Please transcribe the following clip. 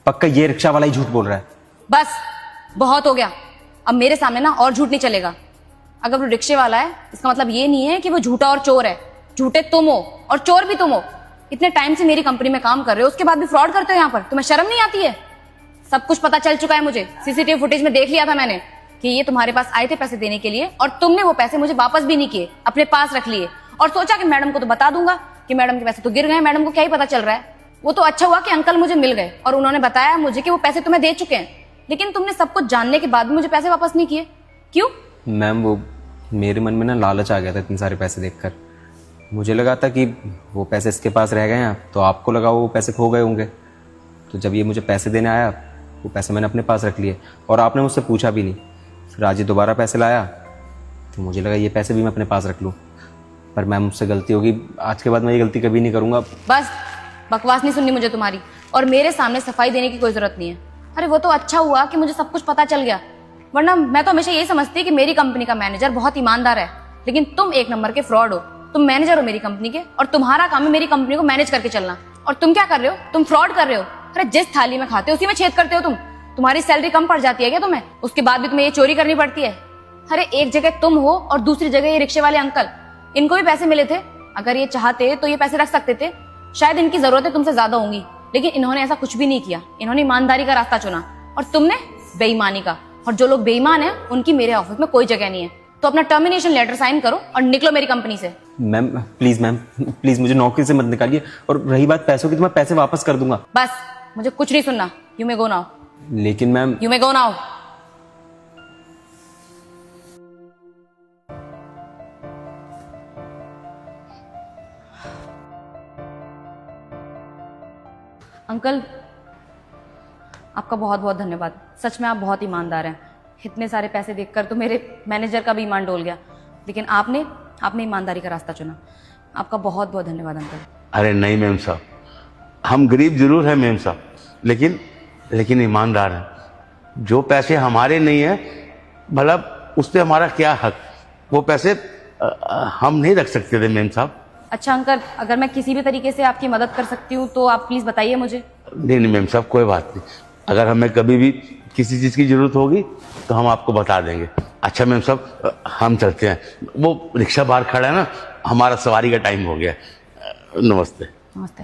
पक्का ये रिक्शा वाला ही झूठ बोल रहा है। बस बहुत हो गया, अब मेरे सामने ना और झूठ नहीं चलेगा। अगर वो रिक्शे वाला है इसका मतलब ये नहीं है कि वो झूठा और चोर है। झूठे तुम हो और चोर भी तुम हो। इतने टाइम से मेरी कंपनी में काम कर रहे हो, उसके बाद भी फ्रॉड करते हो यहाँ पर। तुम्हें शर्म नहीं आती है? सब कुछ पता चल चुका है मुझे, सीसीटीवी फुटेज में देख लिया था मैंने कि ये तुम्हारे पास आए थे पैसे देने के लिए और तुमने वो पैसे मुझे वापस भी नहीं किए, अपने पास रख लिए और सोचा कि मैडम को तो बता दूंगा कि मैडम के पैसे तो गिर गए, मैडम को क्या ही पता चल रहा है। वो तो अच्छा हुआ कि अंकल मुझे मिल गए और उन्होंने बताया मुझे कि वो पैसे तुम्हें दे चुके हैं, लेकिन तुमने सब कुछ जानने के बाद भी मुझे पैसे वापस नहीं किए, क्यों? मैम वो मेरे मन में ना लालच आ गया था इतने सारे पैसे देखकर। मुझे लगा था कि वो पैसे इसके पास रह गए हैं, तो आपको लगा वो पैसे खो गए होंगे। तो जब ये मुझे पैसे देने आया वो पैसे मैंने अपने पास रख लिए और आपने मुझसे पूछा भी नहीं। फिर आज ये दोबारा पैसे लाया तो मुझे लगा ये पैसे भी मैं अपने पास रख लूँ, पर मैम मुझसे गलती होगी। आज के बाद मैं ये गलती कभी नहीं करूँगा। बस बकवास नहीं सुननी मुझे तुम्हारी, और मेरे सामने सफाई देने की कोई जरूरत नहीं है। अरे वो तो अच्छा हुआ कि मुझे सब कुछ पता चल गया, वरना मैं तो हमेशा यही समझती कि मेरी कंपनी का मैनेजर बहुत ईमानदार है, लेकिन तुम एक नंबर के फ्रॉड हो। तुम मैनेजर हो मेरी कंपनी के और तुम्हारा काम है मेरी कंपनी को मैनेज करके चलना, और तुम क्या कर रहे हो? तुम फ्रॉड कर रहे हो। अरे जिस थाली में खाते हो उसी में छेद करते हो तुम। तुम्हारी सैलरी कम पड़ जाती है क्या तुम्हें? उसके बाद भी तुम्हें ये चोरी करनी पड़ती है। अरे एक जगह तुम हो और दूसरी जगह ये रिक्शे वाले अंकल, इनको भी पैसे मिले थे। अगर ये चाहते तो ये पैसे रख सकते थे, शायद इनकी जरूरतें तुमसे ज्यादा होंगी, लेकिन इन्होंने ऐसा कुछ भी नहीं किया। इन्होंने ईमानदारी का रास्ता चुना और तुमने बेईमानी का। और जो लोग बेईमान हैं उनकी मेरे ऑफिस में कोई जगह नहीं है। तो अपना टर्मिनेशन लेटर साइन करो और निकलो मेरी कंपनी से। मैम प्लीज मुझे नौकरी से मत निकालिए, और रही बात पैसों की तो मैं पैसे वापस कर दूंगा। बस मुझे कुछ नहीं सुनना। You may go now. लेकिन ma'am you may go now. Uncle आपका बहुत बहुत धन्यवाद, सच में आप बहुत ईमानदार हैं। इतने सारे पैसे देखकर तो मेरे मैनेजर का भी ईमान डोल गया, लेकिन आपने ईमानदारी का रास्ता चुना। आपका बहुत बहुत धन्यवाद अंकल। अरे नहीं मेम साहब, हम गरीब जरूर हैं मेम साहब, लेकिन ईमानदार हैं। जो पैसे हमारे नहीं है, भला उससे हमारा क्या हक? वो पैसे हम नहीं रख सकते थे मेम साहब। अच्छा अंकल, अगर मैं किसी भी तरीके से आपकी मदद कर सकती हूँ तो आप प्लीज बताइए मुझे। नहीं मेम साहब, कोई बात नहीं। अगर हमें कभी भी किसी चीज़ की जरूरत होगी तो हम आपको बता देंगे। अच्छा मेम साहब, हम चलते हैं। वो रिक्शा बाहर खड़ा है ना, हमारा सवारी का टाइम हो गया। नमस्ते। नमस्ते।